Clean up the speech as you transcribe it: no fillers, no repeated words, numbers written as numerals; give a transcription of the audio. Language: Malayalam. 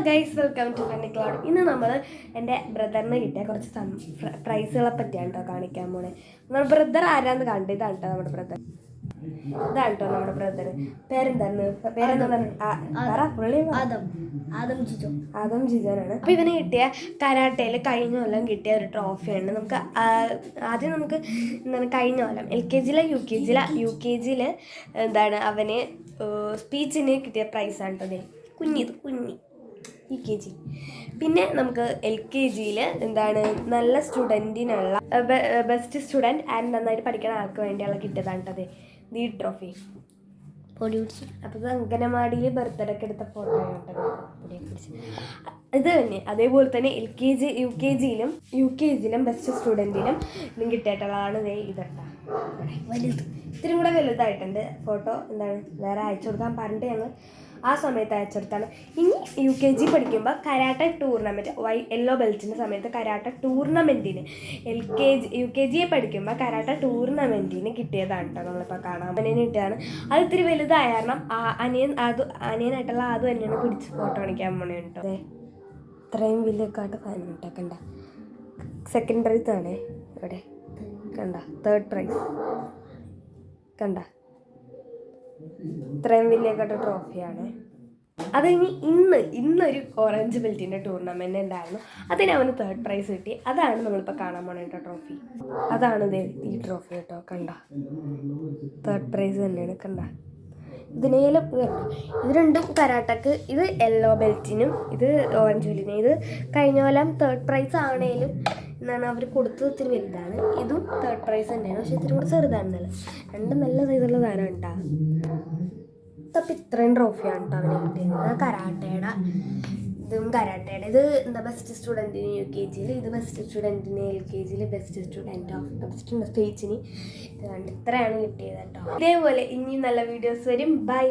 Guys, welcome to funny cloud. ഇന്ന് നമ്മൾ എൻ്റെ ബ്രദറിന് കിട്ടിയ കുറച്ച് പ്രൈസുകളെ പറ്റിയാണ് കേട്ടോ കാണിക്കാൻ പോണേ. നമ്മുടെ ബ്രദർ ആരാന്ന് കണ്ടു. ഇതാണ് കേട്ടോ നമ്മുടെ ബ്രദർ. ഇതാണ് കേട്ടോ നമ്മുടെ ബ്രദർ. ആദം ജിജോനാണ്. അപ്പോൾ ഇവന് കിട്ടിയ കരാട്ടയിൽ കഴിഞ്ഞ കൊല്ലം കിട്ടിയ ഒരു ട്രോഫിയാണ്. ആദ്യം എന്താണ് കഴിഞ്ഞ കൊല്ലം യു കെ ജിയിൽ എന്താണ് അവന് സ്പീച്ചിന് കിട്ടിയ പ്രൈസാണ് കേട്ടോ. കുഞ്ഞി UKG. പിന്നെ നമുക്ക് LKG എന്താണ് നല്ല സ്റ്റുഡൻറ്റിനുള്ള ബെസ്റ്റ് സ്റ്റുഡൻറ്റ് ആൻഡ് നന്നായിട്ട് പഠിക്കുന്ന ആൾക്ക് വേണ്ടിയുള്ള കിട്ടിയതാണ് കേട്ടത് ഈ ട്രോഫി. പൊടി പിടിച്ച് അപ്പോൾ ഇത് അംഗനവാടിയിൽ ബർത്ത്ഡേക്ക് എടുത്ത ഫോട്ടോ കേട്ടത്. പൊടിയൊക്കെ പിടിച്ച് ഇത് തന്നെ. അതേപോലെ തന്നെ UKG ബെസ്റ്റ് സ്റ്റുഡൻറ്റിനും ഇതും കിട്ടിയിട്ടുള്ളതാണ് ഇതട്ട വലുത്. ഇത്തിരി കൂടെ വലുതായിട്ടുണ്ട് ഫോട്ടോ. എന്താണ് വേറെ അയച്ചു കൊടുക്കാൻ പറഞ്ഞിട്ട് ഞങ്ങൾ ആ സമയത്ത് അയച്ചെടുത്താണ്. ഇനി UKG പഠിക്കുമ്പോൾ കരാട്ട ടൂർണമെൻറ്റ് യെല്ലോ ബെൽറ്റിൻ്റെ സമയത്ത് കരാട്ട ടൂർണമെൻറ്റിന് UKG പഠിക്കുമ്പോൾ കരാട്ട ടൂർണമെൻറ്റിന് കിട്ടിയതാണ് കേട്ടോ. നമ്മളിപ്പോൾ കാണാൻ അനിയന് കിട്ടിയതാണ്. അത് ഇത്തിരി വലുതായ കാരണം അനിയനായിട്ടുള്ള അതും തന്നെയാണ് പിടിച്ച് ഫോട്ടോ കാണിക്കാൻ പോണേ കേട്ടോ. അതെ, ഇത്രയും വലിയക്കാട്ട് ഫാൻ കണ്ട. സെക്കൻഡ് പ്രൈസ് ആണ് ഇവിടെ കണ്ട. തേർഡ് പ്രൈസ് കണ്ട. ഇത്രയും വലിയക്കാട്ട് ട്രോഫിയാണ്. അത് ഇന്നൊരു ഓറഞ്ച് ബെൽറ്റിൻ്റെ ടൂർണമെൻറ്റ് ഉണ്ടായിരുന്നു. അതിന് അവന് തേർഡ് പ്രൈസ് കിട്ടി. അതാണ് നമ്മളിപ്പോൾ കാണാൻ പോണ കേട്ടോ ട്രോഫി. അതാണ് ഈ ട്രോഫി കേട്ടോ. കണ്ട, തേർഡ് പ്രൈസ് തന്നെയാണ് കണ്ട. ഇതിനേലും ഇത് രണ്ടും കരാട്ടക്ക്. ഇത് യെല്ലോ ബെൽറ്റിനും ഇത് ഓറഞ്ച് ബെൽറ്റിനും. ഇത് കഴിഞ്ഞ കൊല്ലം തേർഡ് പ്രൈസ് ആണേലും എന്താണ് അവർ കൊടുത്തത് ഇത്തിരി വലുതാണ്. ഇതും തേർഡ് പ്രൈസ് തന്നെയാണ്, പക്ഷെ ഇത്തിരി കൂടെ ചെറുതാണെന്നല്ല. രണ്ടും നല്ല സൈസുള്ള സാധനം ഉണ്ടാ. അപ്പം ഇത്രയും ട്രോഫിയാണ് കേട്ടോ അവന് കിട്ടിയത്. കരാട്ടയുടെ ഇത് എന്താ ബെസ്റ്റ് സ്റ്റുഡൻറ്റിന് UKG, ഇത് ബെസ്റ്റ് സ്റ്റുഡൻറ്റിന് LKG, ബെസ്റ്റ് സ്റ്റുഡൻറ്റ് ഓഫ് സ്പീച്ചിന്. ഇത്രയാണ് കിട്ടിയത് കേട്ടോ. ഇതേപോലെ ഇനിയും നല്ല വീഡിയോസ് വരും. ബൈ.